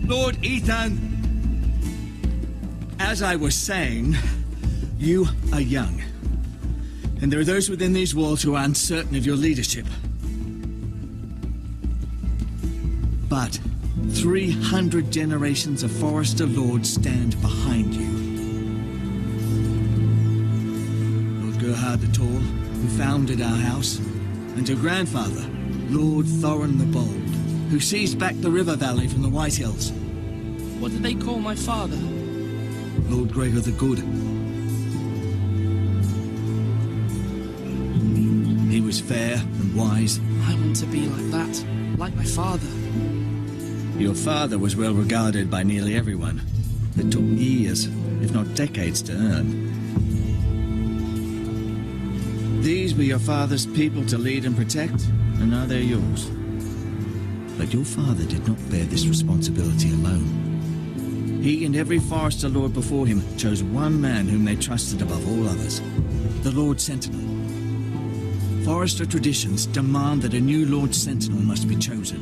Lord Ethan, as I was saying, you are young. And there are those within these walls who are uncertain of your leadership. But 300 generations of Forester Lords stand behind you. Lord Gerhard the Tall, who founded our house, and your grandfather, Lord Thorin the Bold, who seized back the river valley from the White Hills. What did they call my father? Lord Gregor the Good. He was fair and wise. I want to be like that, like my father. Your father was well regarded by nearly everyone. It took years, if not decades, to earn. These were your father's people to lead and protect, and now they're yours. But your father did not bear this responsibility alone. He and every Forester Lord before him chose one man whom they trusted above all others, the Lord Sentinel. Forester traditions demand that a new Lord Sentinel must be chosen.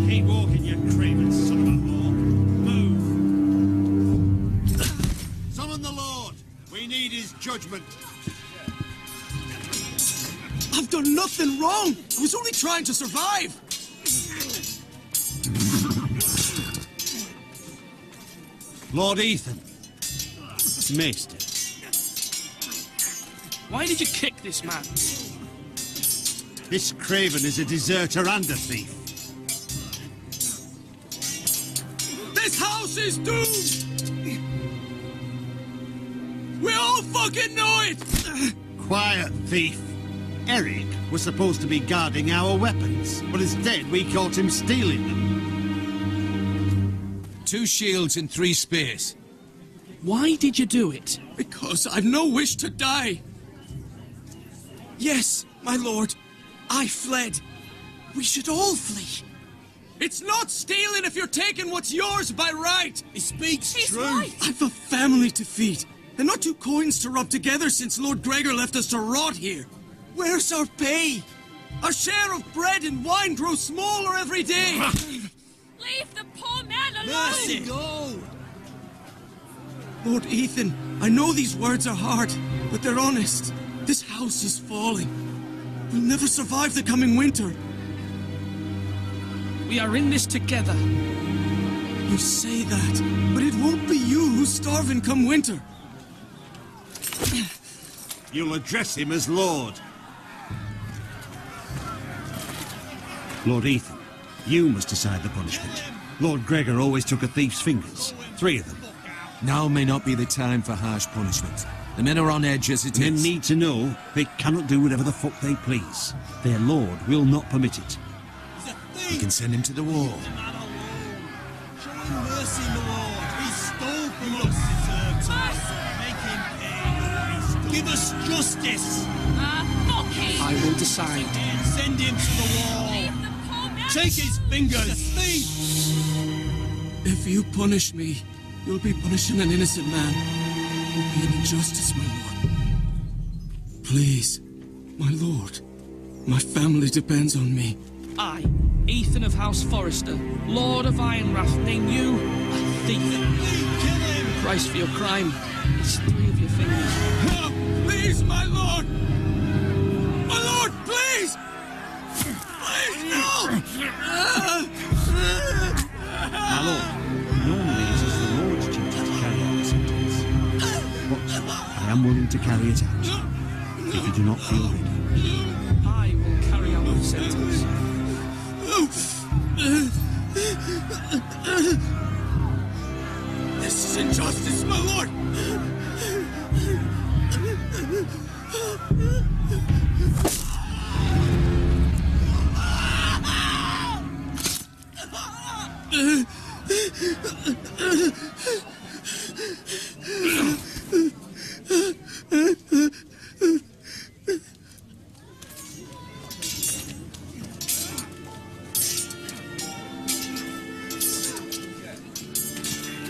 Keep walking, you craven son of a whore. Move! Summon the Lord! We need his judgment. I've done nothing wrong! I was only trying to survive! Lord Ethan. Maester. Why did you kick this man? This craven is a deserter and a thief. This house is doomed! We all fucking know it! Quiet, thief. Eric was supposed to be guarding our weapons, but instead we caught him stealing them. 2 shields and 3 spears. Why did you do it? Because I've no wish to die. Yes, my lord, I fled. We should all flee. It's not stealing if you're taking what's yours by right. He speaks true. Right. I've a family to feed, and not 2 coins to rub together since Lord Gregor left us to rot here. Where's our pay? Our share of bread and wine grows smaller every day. Leave the poor man alone! Mercy. Go! Lord Ethan, I know these words are hard, but they're honest. This house is falling. We'll never survive the coming winter. We are in this together. You say that, but it won't be you who's starving come winter. You'll address him as Lord. Lord Ethan, you must decide the punishment. Lord Gregor always took a thief's fingers. 3 of them. Now may not be the time for harsh punishment. The men are on edge as it Men is. need to know they cannot do whatever the fuck they please. Their lord will not permit it. We can send him to the wall. Show him mercy, my lord. He stole from us. Make him pay. Give us justice. Fuck him! I will decide. Send him to the wall. Leave the poor man Take his fingers. Thief. If you punish me, you'll be punishing an innocent man. It will be an injustice, my lord. Please, my lord. My family depends on me. I, Ethan of House Forester, Lord of Ironrath, name you a thief. Kill him. The price for your crime is 3 of your fingers. No, please, my lord! My lord, please! Please, no! My lord, normally it is the Lord's duty to carry out the sentence. But I am willing to carry it out, if you do not feel ready. I will carry out the sentence. This is injustice, my lord!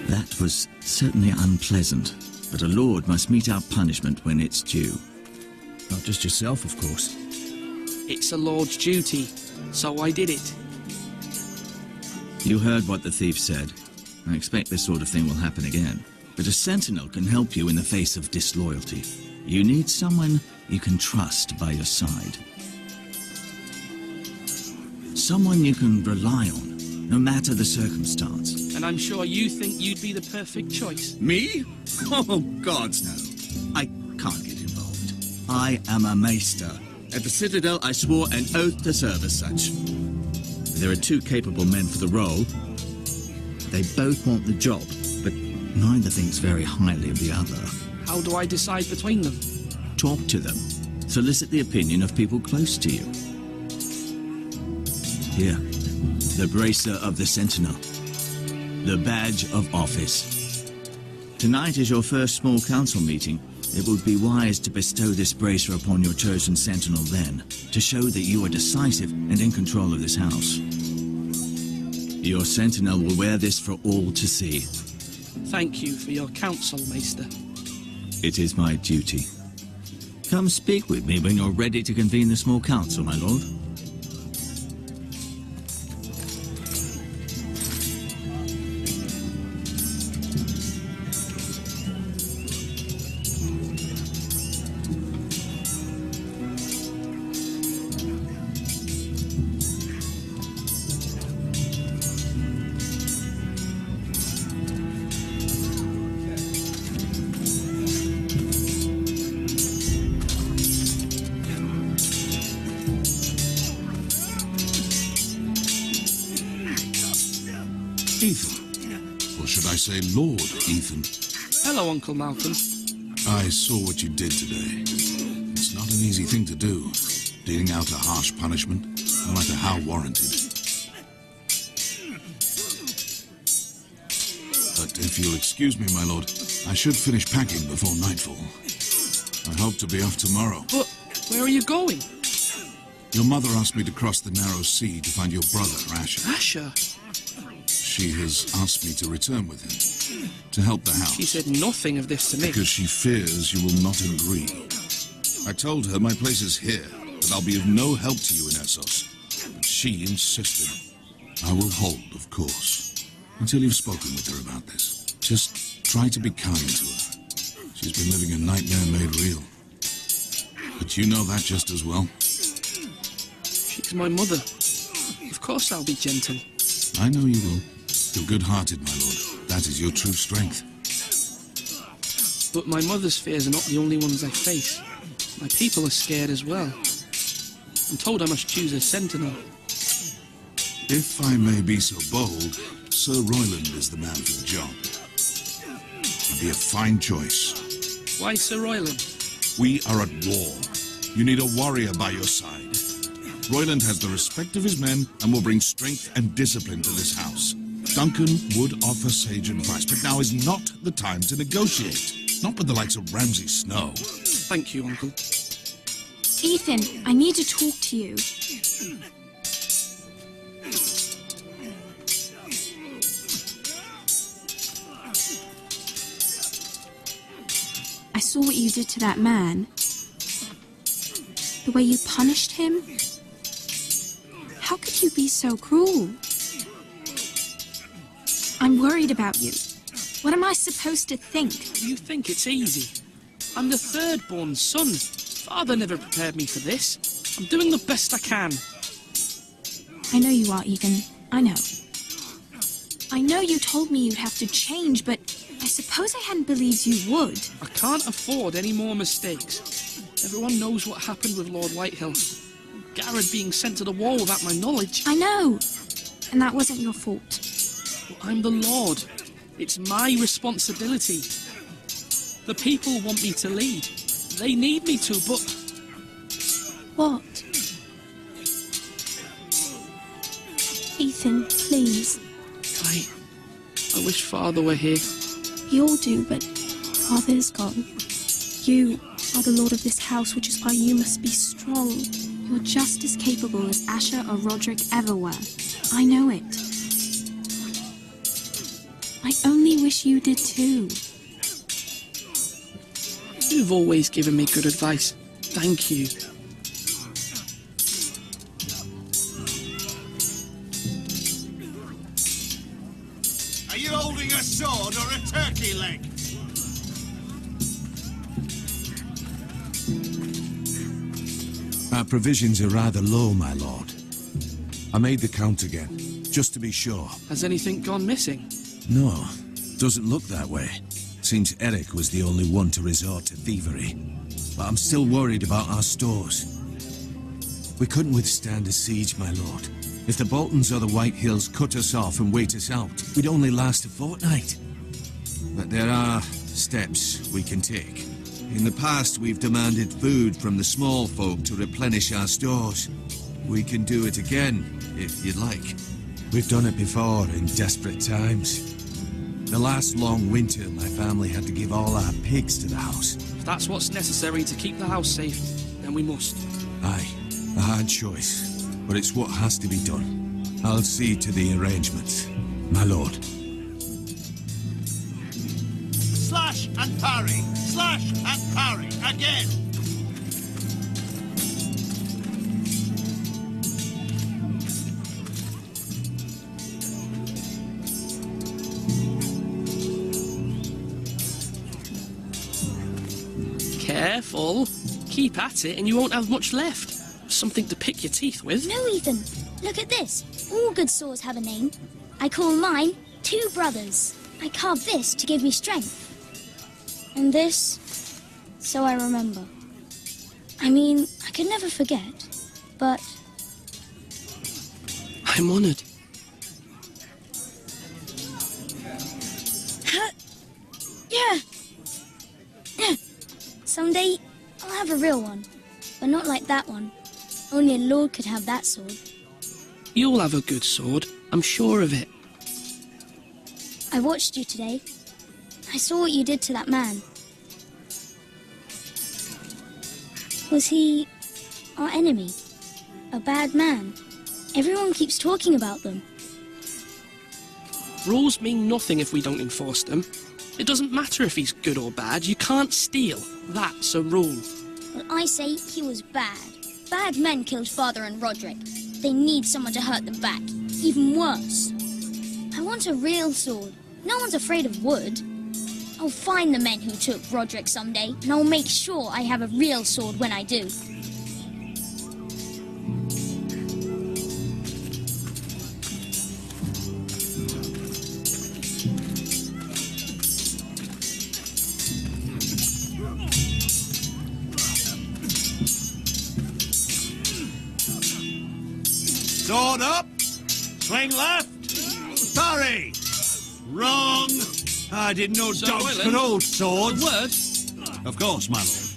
That was certainly unpleasant, but a lord must mete out punishment when it's due. Not just yourself, of course. It's a lord's duty, so I did it. You heard what the thief said. I expect this sort of thing will happen again. But a sentinel can help you in the face of disloyalty. You need someone you can trust by your side. Someone you can rely on, no matter the circumstance. And I'm sure you think you'd be the perfect choice. Me? Oh, gods no. I can't get involved. I am a maester. At the Citadel, I swore an oath to serve as such. There are two capable men for the role. They both want the job, but neither thinks very highly of the other. How do I decide between them? Talk to them. Solicit the opinion of people close to you. Here, the bracer of the Sentinel. The badge of office. Tonight is your first small council meeting. It would be wise to bestow this bracer upon your chosen sentinel then, to show that you are decisive and in control of this house. Your sentinel will wear this for all to see. Thank you for your counsel, Maester. It is my duty. Come speak with me when you're ready to convene the small council, my lord. Ethan. Or should I say Lord Ethan? Hello, Uncle Malcolm. I saw what you did today. It's not an easy thing to do, dealing out a harsh punishment, no matter how warranted. But if you'll excuse me, my lord, I should finish packing before nightfall. I hope to be off tomorrow. But where are you going? Your mother asked me to cross the narrow sea to find your brother, Asher. Asher? She has asked me to return with him, to help the house. She said nothing of this to me. Because she fears you will not agree. I told her my place is here, that I'll be of no help to you in Essos. But she insisted. I will hold, of course, until you've spoken with her about this. Just try to be kind to her. She's been living a nightmare made real. But you know that just as well. She's my mother. Of course I'll be gentle. I know you will. You're good-hearted, my lord. That is your true strength. But my mother's fears are not the only ones I face. My people are scared as well. I'm told I must choose a sentinel. If I may be so bold, Sir Royland is the man for the job. He'd be a fine choice. Why Sir Royland? We are at war. You need a warrior by your side. Royland has the respect of his men and will bring strength and discipline to this house. Duncan would offer sage advice, but now is not the time to negotiate. Not with the likes of Ramsay Snow. Thank you, Uncle. Ethan, I need to talk to you. I saw what you did to that man. The way you punished him. How could you be so cruel? I'm worried about you. What am I supposed to think? You think it's easy? I'm the third-born son. Father never prepared me for this. I'm doing the best I can. I know you are, Ethan. I know. I know you told me you'd have to change, but I suppose I hadn't believed you would. I can't afford any more mistakes. Everyone knows what happened with Lord Whitehill. Garrett being sent to the wall without my knowledge. I know. And that wasn't your fault. Well, I'm the Lord. It's my responsibility. The people want me to lead. They need me to, but... What? Ethan, please. I wish Father were here. We all do, but Father is gone. You are the lord of this house, which is why you must be strong. You're just as capable as Asher or Roderick ever were. I know it. I only wish you did too. You've always given me good advice. Thank you. Are you holding a sword or a turkey leg? Our provisions are rather low, my lord. I made the count again, just to be sure. Has anything gone missing? No, doesn't look that way. Seems Eric was the only one to resort to thievery. But I'm still worried about our stores. We couldn't withstand a siege, my lord. If the Boltons or the White Hills cut us off and wait us out, we'd only last a fortnight. But there are steps we can take. In the past, we've demanded food from the small folk to replenish our stores. We can do it again, if you'd like. We've done it before in desperate times. The last long winter, my family had to give all our pigs to the house. If that's what's necessary to keep the house safe, then we must. Aye, a hard choice, but it's what has to be done. I'll see to the arrangements, my lord. Slash and parry! Slash and parry! Again! Careful. Keep at it and you won't have much left. Something to pick your teeth with. No, Ethan. Look at this. All good swords have a name. I call mine Two Brothers. I carved this to give me strength. And this, so I remember. I mean, I could never forget, but... I'm honored. Yeah. Someday, I'll have a real one. But not like that one. Only a lord could have that sword. You'll have a good sword. I'm sure of it. I watched you today. I saw what you did to that man. Was he our enemy? A bad man? Everyone keeps talking about them. Rules mean nothing if we don't enforce them. It doesn't matter if he's good or bad. You can't steal. That's a rule. Well, I say he was bad. Bad men killed Father and Roderick. They need someone to hurt them back. Even worse. I want a real sword. No one's afraid of wood. I'll find the men who took Roderick someday, and I'll make sure I have a real sword when I do. Sword up! Swing left! Parry! Wrong! I didn't know Sir dogs Royland, could hold swords. A word? Of course, my lord.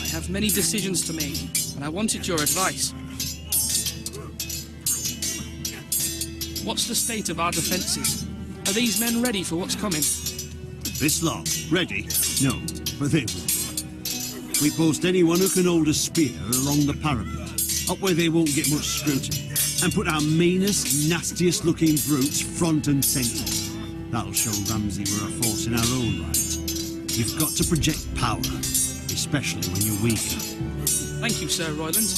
I have many decisions to make, and I wanted your advice. What's the state of our defences? Are these men ready for what's coming? This lot, ready? No, but they will. We post anyone who can hold a spear along the parapet, up where they won't get much scrutiny, and put our meanest, nastiest looking brutes front and centre. That'll show Ramsay we're a force in our own right. You've got to project power, especially when you're weaker. Thank you, Sir Royland.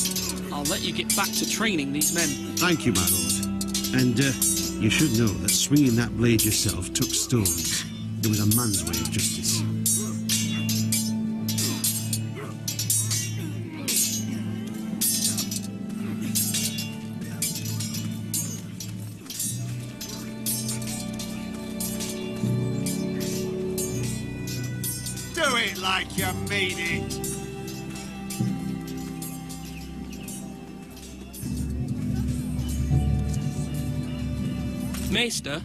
I'll let you get back to training these men. Thank you, my lord. And you should know that swinging that blade yourself took stones. It was a man's way of justice. Do it like you mean it. Maester,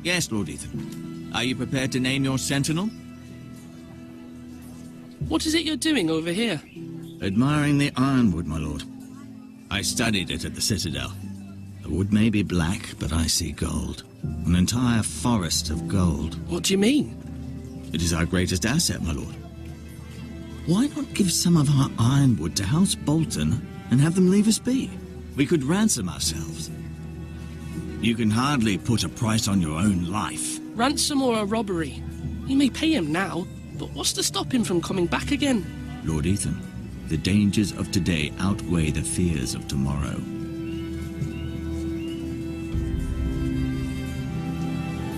Yes, Lord Ethan. Are you prepared to name your sentinel? what is it you're doing over here? Admiring the ironwood, my lord. I studied it at the Citadel. The wood may be black, but I see gold. An entire forest of gold. What do you mean? It is our greatest asset, my lord. Why not give some of our ironwood to House Bolton and have them leave us be? We could ransom ourselves. You can hardly put a price on your own life. Ransom or a robbery? You may pay him now, but what's to stop him from coming back again? Lord Ethan, the dangers of today outweigh the fears of tomorrow.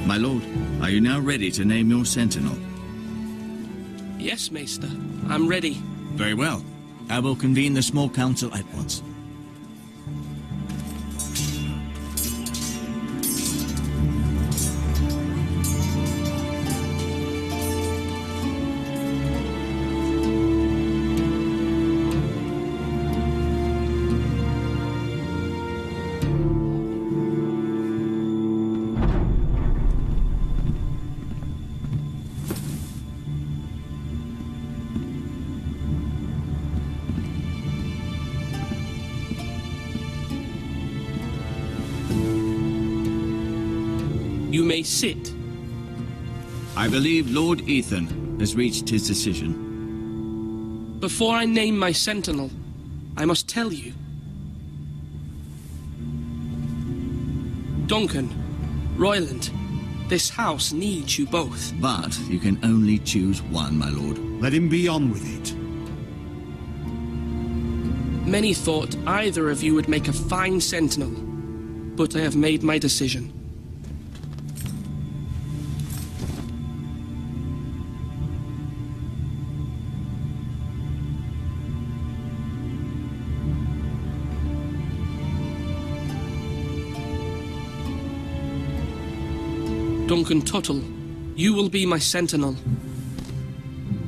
My lord, are you now ready to name your sentinel? Yes, Maester. I'm ready. Very well. I will convene the small council at once. You may sit. I believe Lord Ethan has reached his decision. Before I name my sentinel, I must tell you. Duncan, Royland, this house needs you both. But you can only choose one, my lord. Let him be on with it. Many thought either of you would make a fine sentinel, but I have made my decision. Duncan Tuttle, you will be my sentinel.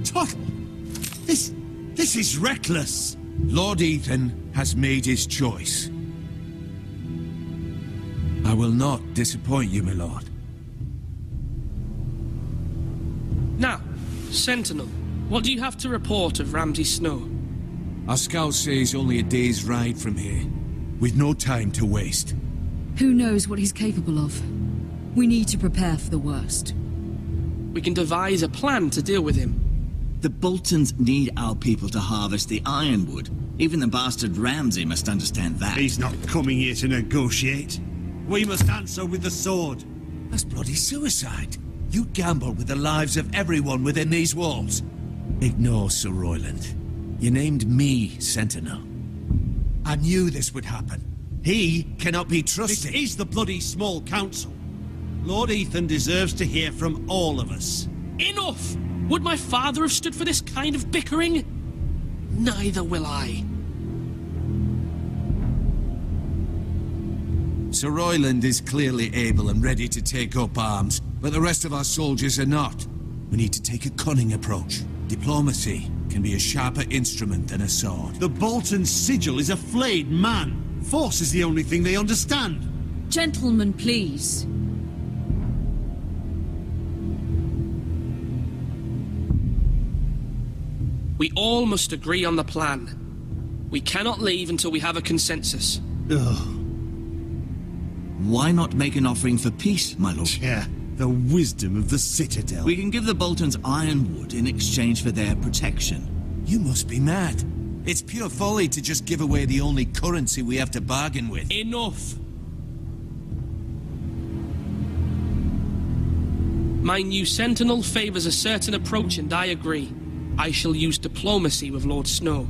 Tuttle! This is reckless! Lord Ethan has made his choice. I will not disappoint you, my lord. Now, sentinel, what do you have to report of Ramsay Snow? Our scouts say he's only a day's ride from here, with no time to waste. Who knows what he's capable of? We need to prepare for the worst. We can devise a plan to deal with him. The Boltons need our people to harvest the ironwood. Even the bastard Ramsay must understand that. He's not coming here to negotiate. We must answer with the sword. That's bloody suicide. You gamble with the lives of everyone within these walls. Ignore Sir Royland. You named me Sentinel. I knew this would happen. He cannot be trusted. This is the bloody small council. Lord Ethan deserves to hear from all of us. Enough! Would my father have stood for this kind of bickering? Neither will I. Sir Royland is clearly able and ready to take up arms, but the rest of our soldiers are not. We need to take a cunning approach. Diplomacy can be a sharper instrument than a sword. The Bolton sigil is a flayed man. Force is the only thing they understand. Gentlemen, please. We all must agree on the plan. We cannot leave until we have a consensus. Ugh. Why not make an offering for peace, my lord? Yeah, the wisdom of the Citadel. We can give the Boltons ironwood in exchange for their protection. You must be mad. It's pure folly to just give away the only currency we have to bargain with. Enough! My new sentinel favors a certain approach, and I agree. I shall use diplomacy with Lord Snow.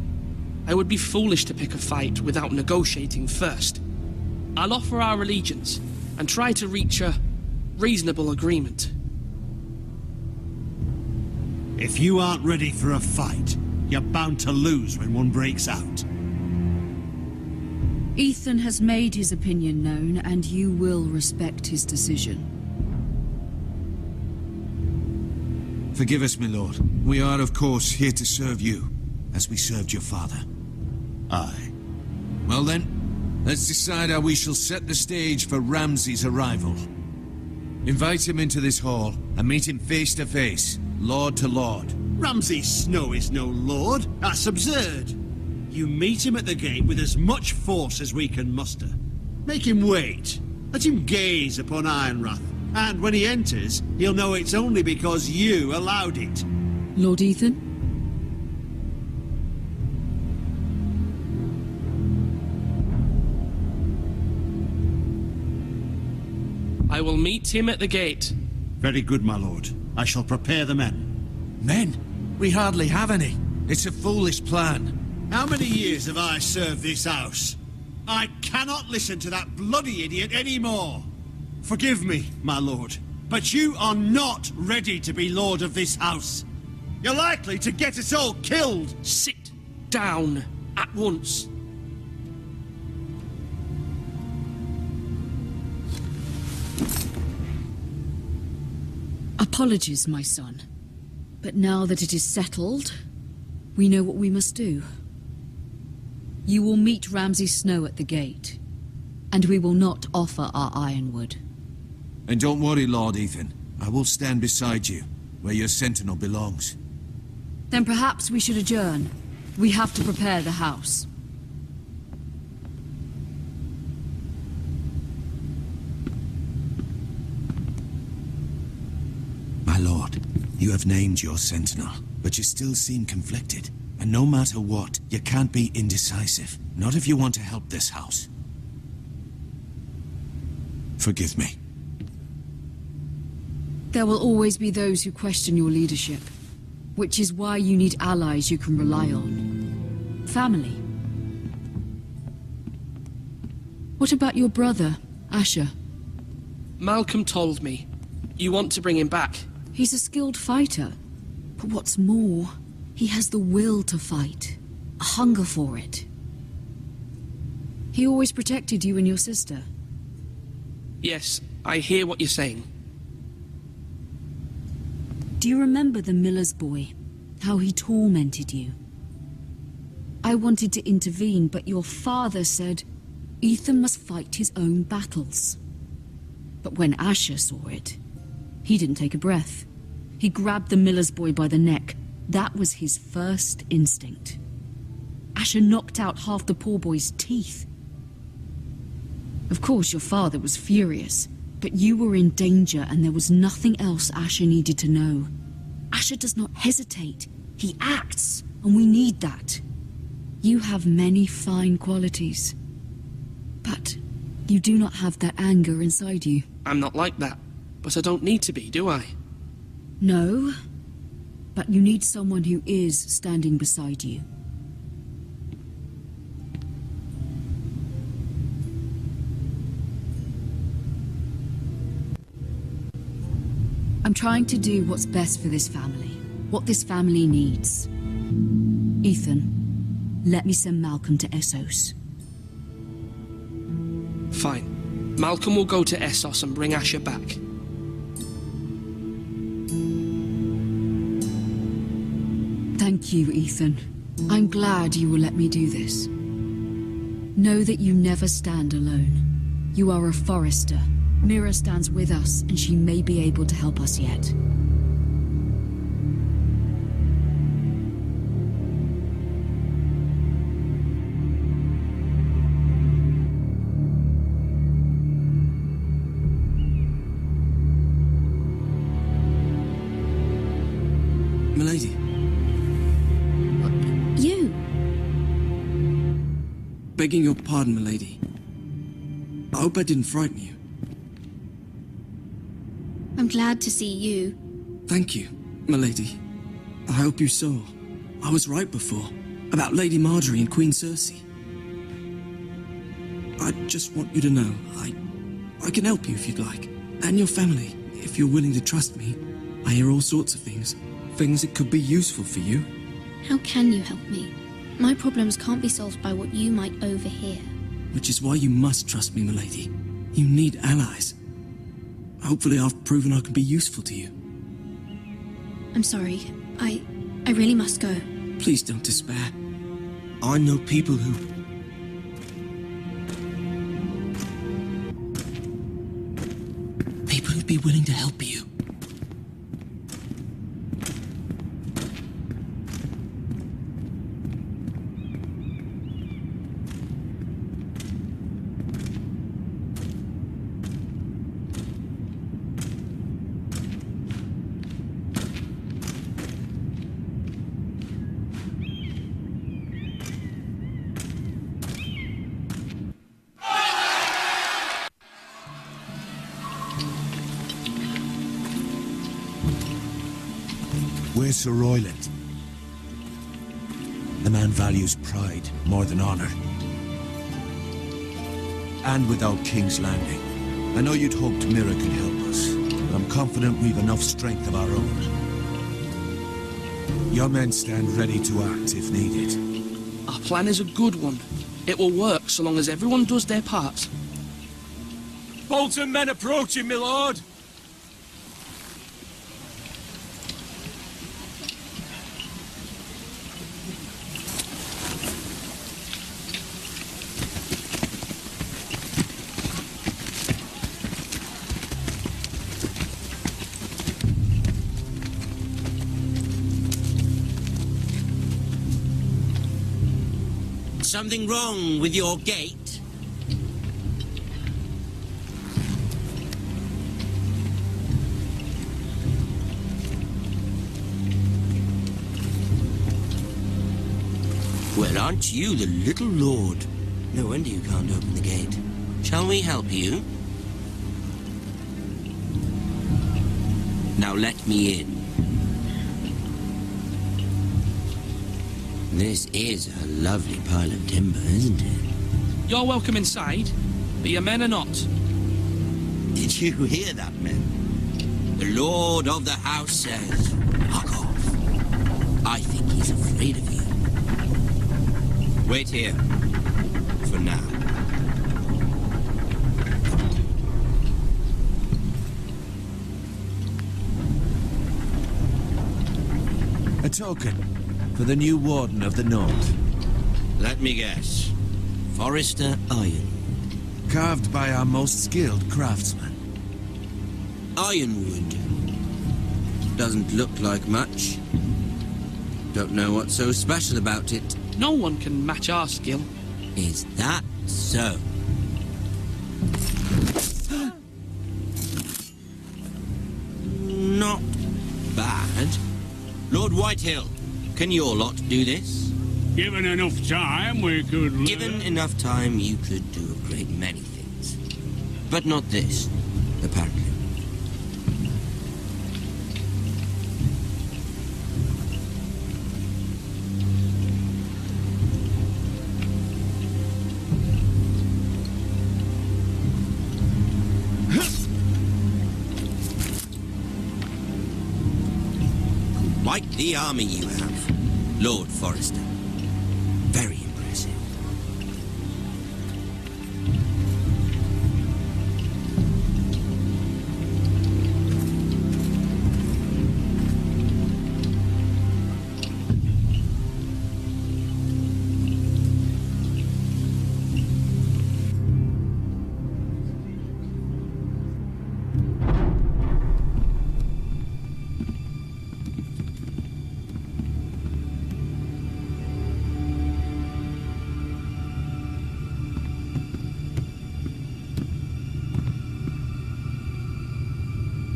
I would be foolish to pick a fight without negotiating first. I'll offer our allegiance and try to reach a reasonable agreement. If you aren't ready for a fight, you're bound to lose when one breaks out. Ethan has made his opinion known, and you will respect his decision. Forgive us, my lord. We are, of course, here to serve you, as we served your father. Aye. Well then, let's decide how we shall set the stage for Ramsay's arrival. Invite him into this hall, and meet him face to face, lord to lord. Ramsay Snow is no lord. That's absurd. You meet him at the gate with as much force as we can muster. Make him wait. Let him gaze upon Ironrath. And when he enters, he'll know it's only because you allowed it. Lord Ethan? I will meet him at the gate. Very good, my lord. I shall prepare the men. Men? We hardly have any. It's a foolish plan. How many years have I served this house? I cannot listen to that bloody idiot anymore. Forgive me, my lord, but you are not ready to be lord of this house. You're likely to get us all killed. Sit down at once. Apologies, my son. But now that it is settled, we know what we must do. You will meet Ramsay Snow at the gate, and we will not offer our ironwood. And don't worry, Lord Ethan. I will stand beside you, where your sentinel belongs. Then perhaps we should adjourn. We have to prepare the house. My lord, you have named your sentinel, but you still seem conflicted. And no matter what, you can't be indecisive. Not if you want to help this house. Forgive me. There will always be those who question your leadership, which is why you need allies you can rely on. Family. What about your brother, Asher? Malcolm told me. You want to bring him back? He's a skilled fighter. But what's more, he has the will to fight. A hunger for it. He always protected you and your sister. Yes, I hear what you're saying. Do you remember the miller's boy? How he tormented you? I wanted to intervene, but your father said Ethan must fight his own battles. But when Asher saw it, he didn't take a breath. He grabbed the miller's boy by the neck. That was his first instinct. Asher knocked out half the poor boy's teeth. Of course, your father was furious, but you were in danger and there was nothing else Asher needed to know. Asher does not hesitate. He acts, and we need that. You have many fine qualities, but you do not have that anger inside you. I'm not like that, but I don't need to be, do I? No, but you need someone who is standing beside you. I'm trying to do what's best for this family, what this family needs. Ethan, let me send Malcolm to Essos. Fine. Malcolm will go to Essos and bring Asher back. Thank you, Ethan. I'm glad you will let me do this. Know that you never stand alone. You are a forester. Mira stands with us, and she may be able to help us yet. Milady. You? Begging your pardon, milady. I hope I didn't frighten you. I'm glad to see you. Thank you, milady. I hope you saw. I was right before. About Lady Marjorie and Queen Cersei. I just want you to know, I can help you if you'd like. And your family, if you're willing to trust me. I hear all sorts of things. Things that could be useful for you. How can you help me? My problems can't be solved by what you might overhear. Which is why you must trust me, milady. You need allies. Hopefully I've proven I can be useful to you. I'm sorry. I really must go. Please don't despair. I know people who... People who'd be willing to help you. Where's Sir Royland? The man values pride more than honor. And without King's Landing, I know you'd hoped Mira could help us, but I'm confident we've enough strength of our own. Your men stand ready to act if needed. Our plan is a good one. It will work so long as everyone does their part. Bolton men approaching, my lord! Something wrong with your gate? Well, aren't you the little lord? No wonder you can't open the gate. Shall we help you? Now let me in. This is a lovely pile of timber, isn't it? You're welcome inside, but your men are not. Did you hear that, men? The lord of the house says, "Fuck off." I think he's afraid of you. Wait here. For now. A token for the new Warden of the North. Let me guess. Forrester Iron. Carved by our most skilled craftsman. Ironwood. Doesn't look like much. Don't know what's so special about it. No one can match our skill. Is that so? Not bad. Lord Whitehill, can your lot do this? Given enough time, we could... Given enough time, you could do a great many things. But not this, apparently. Quite the army you have, Lord Forrester. Very impressive.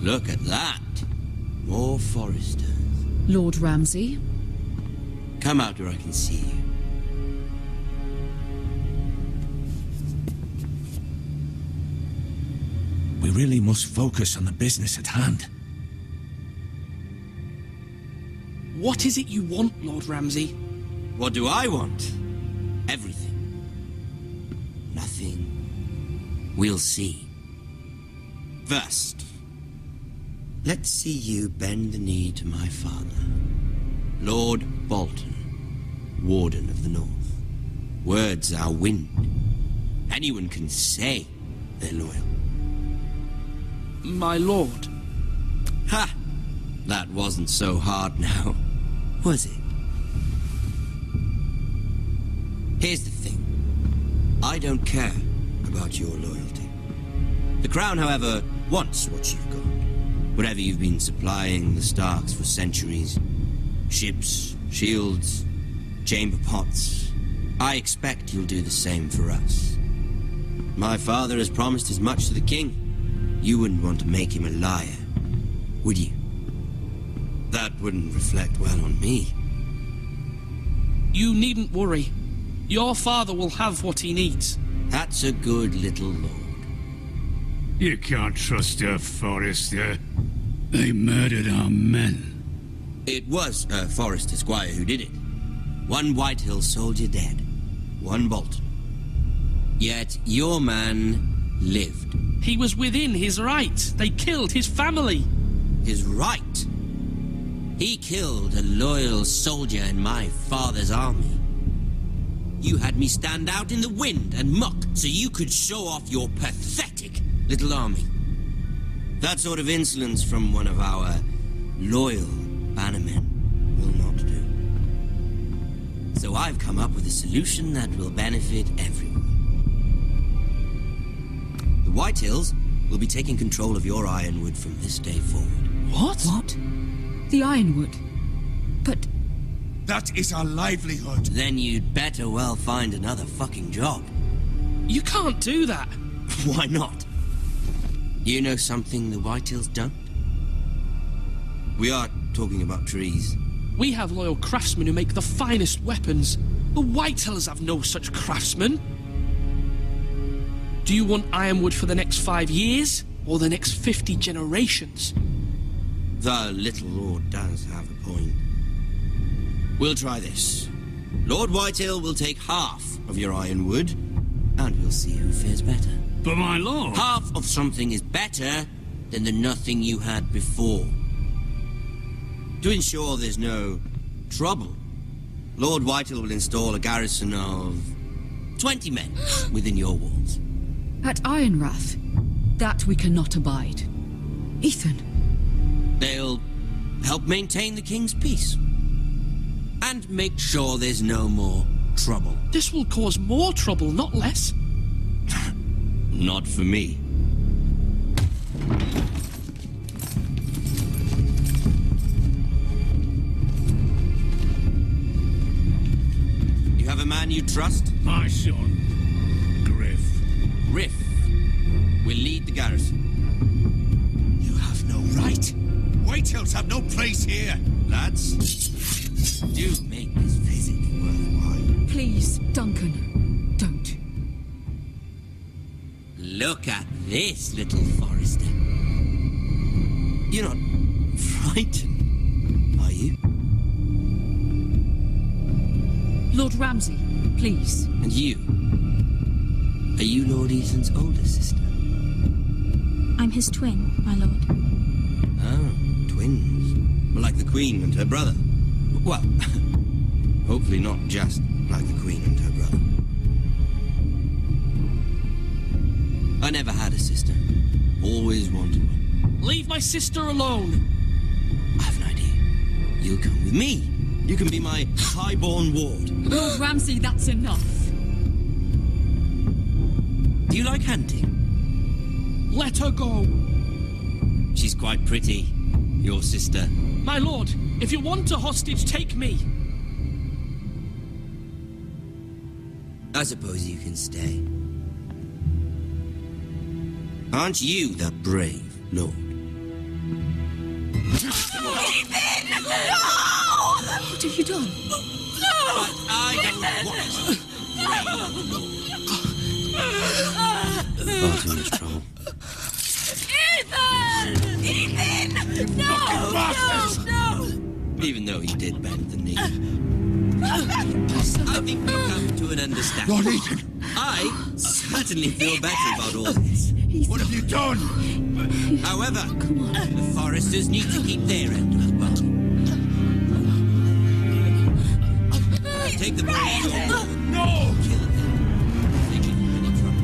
Look at that. More Forresters. Lord Ramsay? Come out where I can see you. We really must focus on the business at hand. What is it you want, Lord Ramsay? What do I want? Everything. Nothing. We'll see. First, let's see you bend the knee to my father, Lord Bolton, Warden of the North. Words are wind. Anyone can say they're loyal. My lord. Ha! That wasn't so hard now, was it? Here's the thing. I don't care about your loyalty. The Crown, however, wants what you've got. Whatever you've been supplying the Starks for centuries. Ships, shields, chamber pots. I expect you'll do the same for us. My father has promised as much to the king. You wouldn't want to make him a liar, would you? That wouldn't reflect well on me. You needn't worry. Your father will have what he needs. That's a good little lord. You can't trust her, Forrester. They murdered our men. It was a Forrester squire who did it. One Whitehill soldier dead. One Bolton. Yet your man lived. He was within his right. They killed his family. His right? He killed a loyal soldier in my father's army. You had me stand out in the wind and muck so you could show off your pathetic little army. That sort of insolence from one of our loyal bannermen will not do. So I've come up with a solution that will benefit everyone. The Whitehills will be taking control of your Ironwood from this day forward. What? What? The Ironwood? But... That is our livelihood. Then you'd better well find another fucking job. You can't do that. Why not? You know something the Whitehills don't? We are talking about trees. We have loyal craftsmen who make the finest weapons. The Whitehills have no such craftsmen. Do you want Ironwood for the next 5 years? Or the next 50 generations? The little lord does have a point. We'll try this. Lord Whitehill will take half of your Ironwood, and we'll see who fares better. But my lord... Half of something is better than the nothing you had before. To ensure there's no trouble, Lord Whitehill will install a garrison of 20 men within your walls. At Ironrath, that we cannot abide. Ethan. They'll help maintain the king's peace. And make sure there's no more trouble. This will cause more trouble, not less. Not for me. You have a man you trust? My son, Griff. Griff will lead the garrison. You have no right. Whitehills have no place here. Lads, do make this visit worthwhile. Please, Duncan, don't. Look at this, little Forrester. You're not frightened, are you? Lord Ramsay, please. And you? Are you Lord Ethan's older sister? I'm his twin, my lord. Oh, twins. Well, like the Queen and her brother. Well, hopefully not just like the Queen and her brother. I never had a sister. Always wanted one. Leave my sister alone. I have an idea. You'll come with me. You can be my highborn ward. Lord Ramsay, that's enough. Do you like hunting? Let her go. She's quite pretty, your sister. My lord, if you want a hostage, take me. I suppose you can stay. Aren't you the brave lord? Ethan! No! What have you done? No! But I don't want far too much trouble. Ethan! Ethan! No! No! Even though he did bend the knee. I think we've come to an understanding. Lord Ethan! I certainly feel better about all this. What have you done? However, the Foresters need to keep their end of the bargain. Take the brave lord. No! Kill him. They give you any trouble.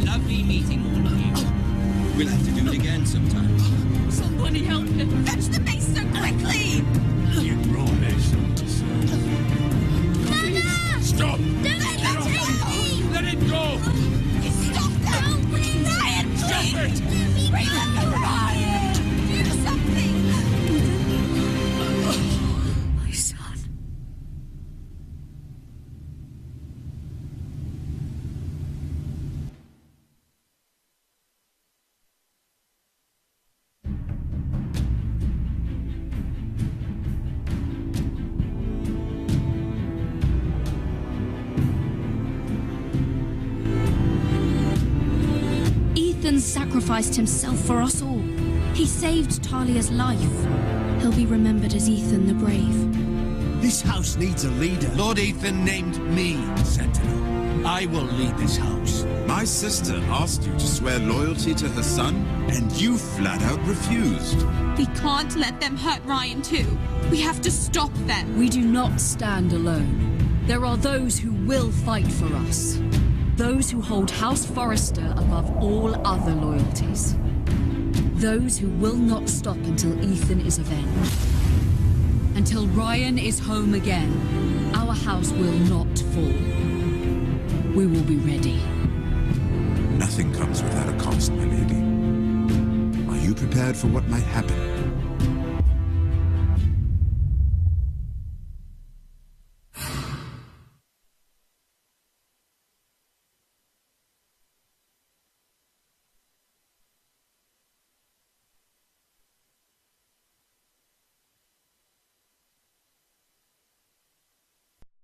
Lovely meeting all of you. We'll have to do it again sometime. Somebody help him. Fetch the maester quickly! You brought this on to serve. Mama! Stop! Don't let him take me! Let it go! Stop that! Ryan, Stop it! Remember Ryan! Do something! My son. Ethan sacrificed himself for us all. He saved Talia's life. He'll be remembered as Ethan the Brave. This house needs a leader. Lord Ethan named me Sentinel. I will lead this house. My sister asked you to swear loyalty to her son, and you flat out refused. We can't let them hurt Ryan too. We have to stop them. We do not stand alone. There are those who will fight for us. Those who hold House Forrester above all other loyalties. Those who will not stop until Ethan is avenged. Until Ryan is home again, our house will not fall. We will be ready. Nothing comes without a cost, my lady. Are you prepared for what might happen?